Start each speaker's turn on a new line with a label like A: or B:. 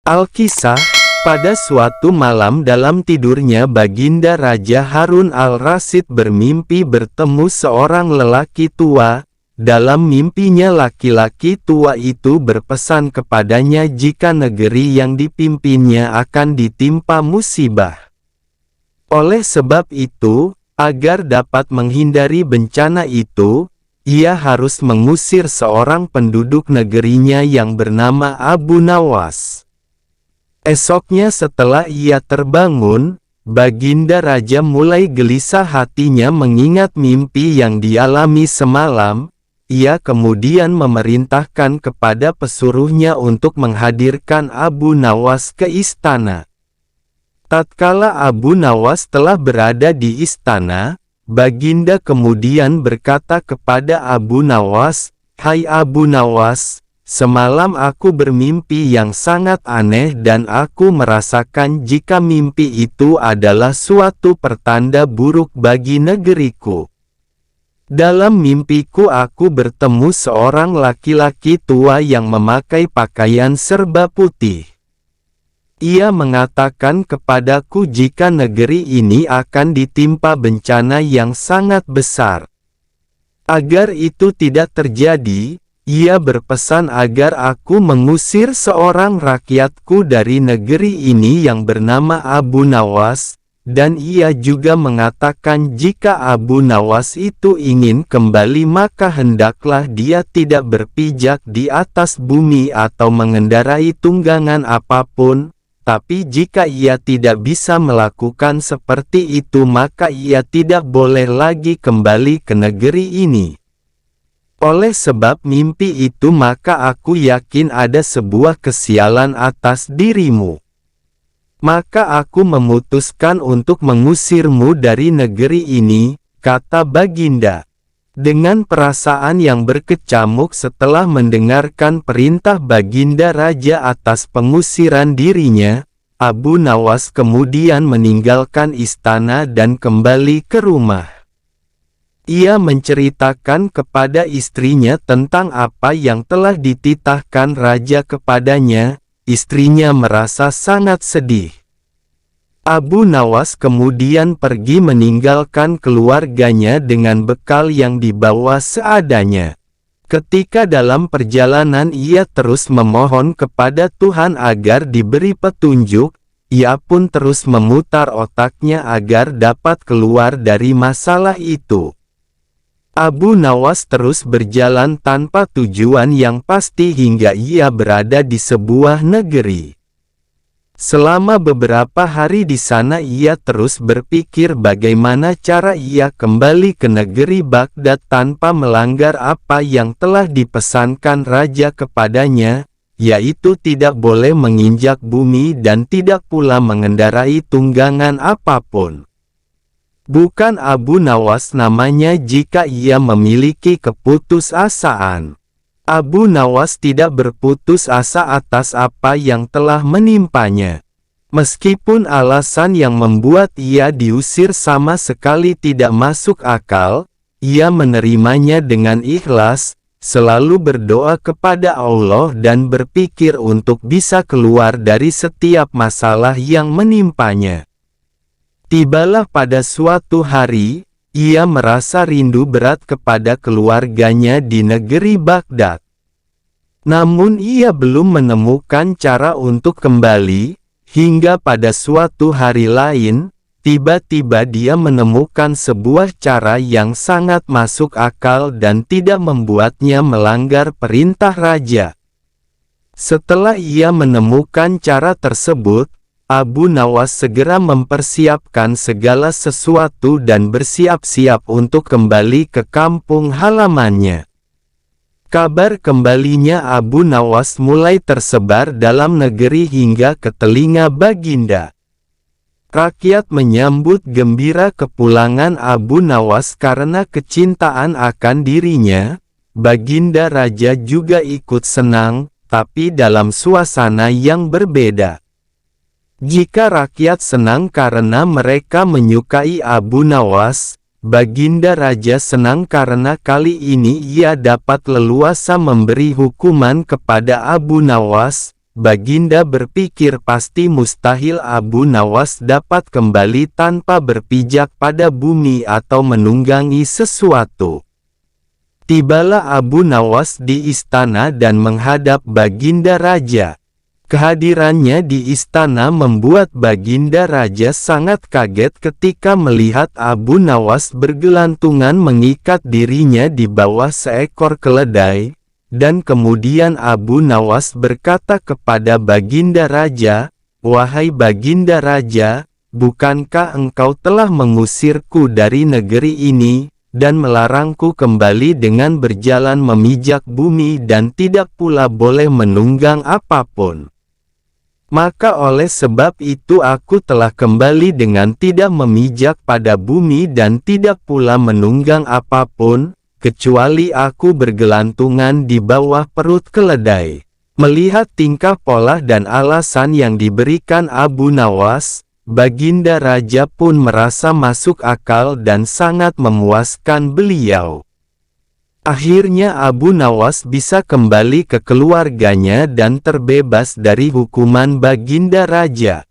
A: Al-Kisah, pada suatu malam dalam tidurnya Baginda Raja Harun al-Rasyid bermimpi bertemu seorang lelaki tua. Dalam mimpinya laki-laki tua itu berpesan kepadanya jika negeri yang dipimpinnya akan ditimpa musibah. Oleh sebab itu, agar dapat menghindari bencana itu, ia harus mengusir seorang penduduk negerinya yang bernama Abu Nawas. Esoknya setelah ia terbangun, Baginda Raja mulai gelisah hatinya mengingat mimpi yang dialami semalam. Ia kemudian memerintahkan kepada pesuruhnya untuk menghadirkan Abu Nawas ke istana. Tatkala Abu Nawas telah berada di istana, Baginda kemudian berkata kepada Abu Nawas, "Hai Abu Nawas, semalam aku bermimpi yang sangat aneh dan aku merasakan jika mimpi itu adalah suatu pertanda buruk bagi negeriku. Dalam mimpiku aku bertemu seorang laki-laki tua yang memakai pakaian serba putih. Ia mengatakan kepadaku jika negeri ini akan ditimpa bencana yang sangat besar. Agar itu tidak terjadi, ia berpesan agar aku mengusir seorang rakyatku dari negeri ini yang bernama Abu Nawas, dan ia juga mengatakan jika Abu Nawas itu ingin kembali maka hendaklah dia tidak berpijak di atas bumi atau mengendarai tunggangan apapun, tapi jika ia tidak bisa melakukan seperti itu maka ia tidak boleh lagi kembali ke negeri ini. Oleh sebab mimpi itu maka aku yakin ada sebuah kesialan atas dirimu. Maka aku memutuskan untuk mengusirmu dari negeri ini," kata Baginda. Dengan perasaan yang berkecamuk setelah mendengarkan perintah Baginda Raja atas pengusiran dirinya, Abu Nawas kemudian meninggalkan istana dan kembali ke rumah. Ia menceritakan kepada istrinya tentang apa yang telah dititahkan Raja kepadanya. Istrinya merasa sangat sedih. Abu Nawas kemudian pergi meninggalkan keluarganya dengan bekal yang dibawa seadanya. Ketika dalam perjalanan ia terus memohon kepada Tuhan agar diberi petunjuk, ia pun terus memutar otaknya agar dapat keluar dari masalah itu. Abu Nawas terus berjalan tanpa tujuan yang pasti hingga ia berada di sebuah negeri. Selama beberapa hari di sana ia terus berpikir bagaimana cara ia kembali ke negeri Baghdad tanpa melanggar apa yang telah dipesankan Raja kepadanya, yaitu tidak boleh menginjak bumi dan tidak pula mengendarai tunggangan apapun. Bukan Abu Nawas namanya jika ia memiliki keputusasaan. Abu Nawas tidak berputus asa atas apa yang telah menimpanya. Meskipun alasan yang membuat ia diusir sama sekali tidak masuk akal, ia menerimanya dengan ikhlas, selalu berdoa kepada Allah dan berpikir untuk bisa keluar dari setiap masalah yang menimpanya. Tibalah pada suatu hari, ia merasa rindu berat kepada keluarganya di negeri Baghdad. Namun ia belum menemukan cara untuk kembali, hingga pada suatu hari lain, tiba-tiba dia menemukan sebuah cara yang sangat masuk akal dan tidak membuatnya melanggar perintah raja. Setelah ia menemukan cara tersebut, Abu Nawas segera mempersiapkan segala sesuatu dan bersiap-siap untuk kembali ke kampung halamannya. Kabar kembalinya Abu Nawas mulai tersebar dalam negeri hingga ke telinga Baginda. Rakyat menyambut gembira kepulangan Abu Nawas karena kecintaan akan dirinya. Baginda Raja juga ikut senang, tapi dalam suasana yang berbeda. Jika rakyat senang karena mereka menyukai Abu Nawas, Baginda Raja senang karena kali ini ia dapat leluasa memberi hukuman kepada Abu Nawas, Baginda berpikir pasti mustahil Abu Nawas dapat kembali tanpa berpijak pada bumi atau menunggangi sesuatu. Tibalah Abu Nawas di istana dan menghadap Baginda Raja. Kehadirannya di istana membuat Baginda Raja sangat kaget ketika melihat Abu Nawas bergelantungan mengikat dirinya di bawah seekor keledai, dan kemudian Abu Nawas berkata kepada Baginda Raja, "Wahai Baginda Raja, bukankah engkau telah mengusirku dari negeri ini, dan melarangku kembali dengan berjalan memijak bumi dan tidak pula boleh menunggang apapun? Maka oleh sebab itu aku telah kembali dengan tidak memijak pada bumi dan tidak pula menunggang apapun, kecuali aku bergelantungan di bawah perut keledai." Melihat tingkah pola dan alasan yang diberikan Abu Nawas, Baginda Raja pun merasa masuk akal dan sangat memuaskan beliau. Akhirnya Abu Nawas bisa kembali ke keluarganya dan terbebas dari hukuman Baginda Raja.